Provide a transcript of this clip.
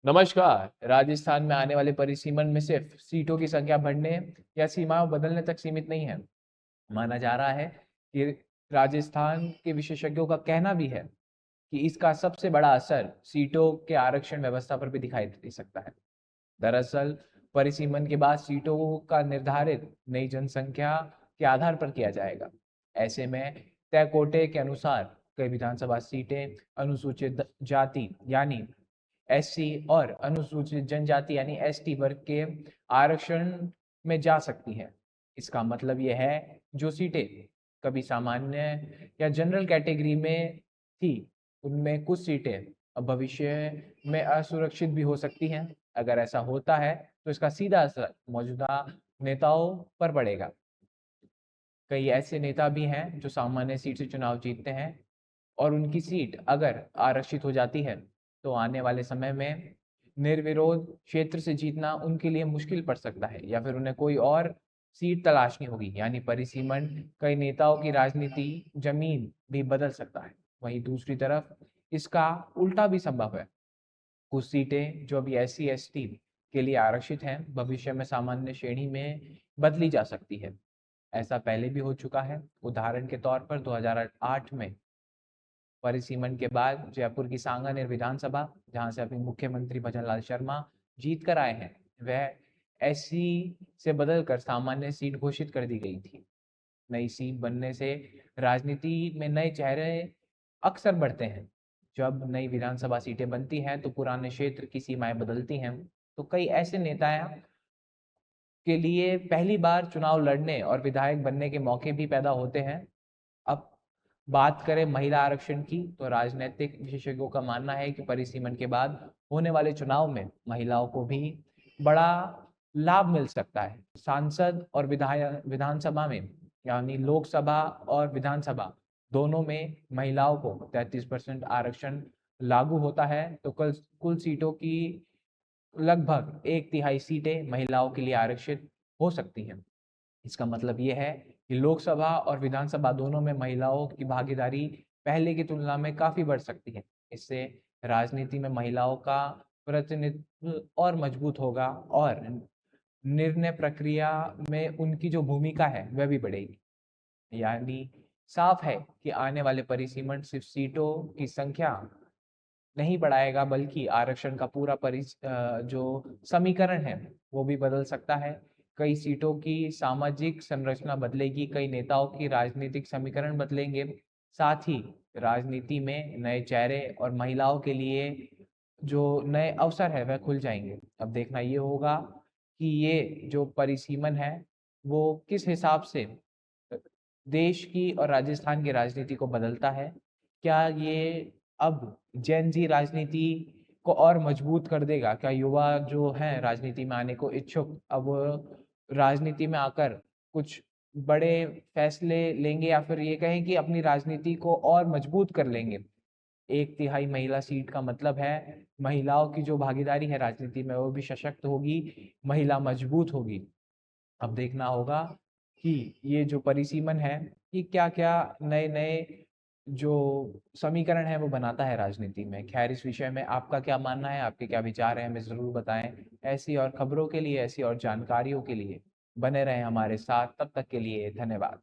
नमस्कार। राजस्थान में आने वाले परिसीमन में सिर्फ सीटों की संख्या बढ़ने या सीमाओं बदलने तक सीमित नहीं है। माना जा रहा है कि राजस्थान के विशेषज्ञों का कहना भी है कि इसका सबसे बड़ा असर सीटों के आरक्षण व्यवस्था पर भी दिखाई दे सकता है। दरअसल परिसीमन के बाद सीटों का निर्धारित नई जनसंख्या के आधार पर किया जाएगा। ऐसे में तय कोटे के अनुसार कई विधानसभा सीटें अनुसूचित जाति यानी एससी और अनुसूचित जनजाति यानी एसटी वर्ग के आरक्षण में जा सकती हैं। इसका मतलब यह है जो सीटें कभी सामान्य या जनरल कैटेगरी में थी, उनमें कुछ सीटें अब भविष्य में असुरक्षित भी हो सकती हैं। अगर ऐसा होता है तो इसका सीधा असर मौजूदा नेताओं पर पड़ेगा। कई ऐसे नेता भी हैं जो सामान्य सीट से चुनाव जीतते हैं और उनकी सीट अगर आरक्षित हो जाती है तो आने वाले समय में निर्विरोध क्षेत्र से जीतना उनके लिए मुश्किल पड़ सकता है या फिर उन्हें कोई और सीट तलाशनी होगी। यानी परिसीमन कई नेताओं की राजनीति जमीन भी बदल सकता है। वहीं दूसरी तरफ इसका उल्टा भी संभव है। कुछ सीटें जो अभी एससी एसटी के लिए आरक्षित हैं भविष्य में सामान्य श्रेणी में बदली जा सकती है। ऐसा पहले भी हो चुका है। उदाहरण के तौर पर 2008 में परिसीमन के बाद जयपुर की सांगानेर विधानसभा, जहां से अभी मुख्यमंत्री भजनलाल शर्मा जीत कर आए हैं, वह एससी से बदलकर सामान्य सीट घोषित कर दी गई थी। नई सीट बनने से राजनीति में नए चेहरे अक्सर बढ़ते हैं। जब नई विधानसभा सीटें बनती हैं तो पुराने क्षेत्र की सीमाएं बदलती हैं। तो कई ऐसे नेता के लिए पहली बार चुनाव लड़ने और विधायक बनने के मौके भी पैदा होते हैं। अब बात करें महिला आरक्षण की, तो राजनीतिक विशेषज्ञों का मानना है कि परिसीमन के बाद होने वाले चुनाव में महिलाओं को भी बड़ा लाभ मिल सकता है। सांसद और विधानसभा में यानी लोकसभा और विधानसभा दोनों में महिलाओं को 33% आरक्षण लागू होता है। तो कल कुल सीटों की लगभग एक तिहाई सीटें महिलाओं के लिए आरक्षित हो सकती हैं। इसका मतलब ये है कि लोकसभा और विधानसभा दोनों में महिलाओं की भागीदारी पहले की तुलना में काफी बढ़ सकती है। इससे राजनीति में महिलाओं का प्रतिनिधित्व और मजबूत होगा और निर्णय प्रक्रिया में उनकी जो भूमिका है वह भी बढ़ेगी। यानी साफ है कि आने वाले परिसीमन सिर्फ सीटों की संख्या नहीं बढ़ाएगा बल्कि आरक्षण का पूरा जो समीकरण है वो भी बदल सकता है। कई सीटों की सामाजिक संरचना बदलेगी, कई नेताओं की राजनीतिक समीकरण बदलेंगे, साथ ही राजनीति में नए चेहरे और महिलाओं के लिए जो नए अवसर है वह खुल जाएंगे। अब देखना ये होगा कि ये जो परिसीमन है वो किस हिसाब से देश की और राजस्थान की राजनीति को बदलता है। क्या ये अब जेन जी राजनीति को और मजबूत कर देगा? क्या युवा जो हैं राजनीति में आने को इच्छुक अब राजनीति में आकर कुछ बड़े फैसले लेंगे या फिर ये कहें कि अपनी राजनीति को और मजबूत कर लेंगे? एक तिहाई महिला सीट का मतलब है महिलाओं की जो भागीदारी है राजनीति में वो भी सशक्त होगी, महिला मजबूत होगी। अब देखना होगा कि ये जो परिसीमन है ये क्या-क्या नए-नए जो समीकरण है वो बनाता है राजनीति में। खैर इस विषय में आपका क्या मानना है, आपके क्या विचार हैं हमें ज़रूर बताएँ। ऐसी और खबरों के लिए, ऐसी और जानकारियों के लिए बने रहें हमारे साथ। तब तक के लिए धन्यवाद।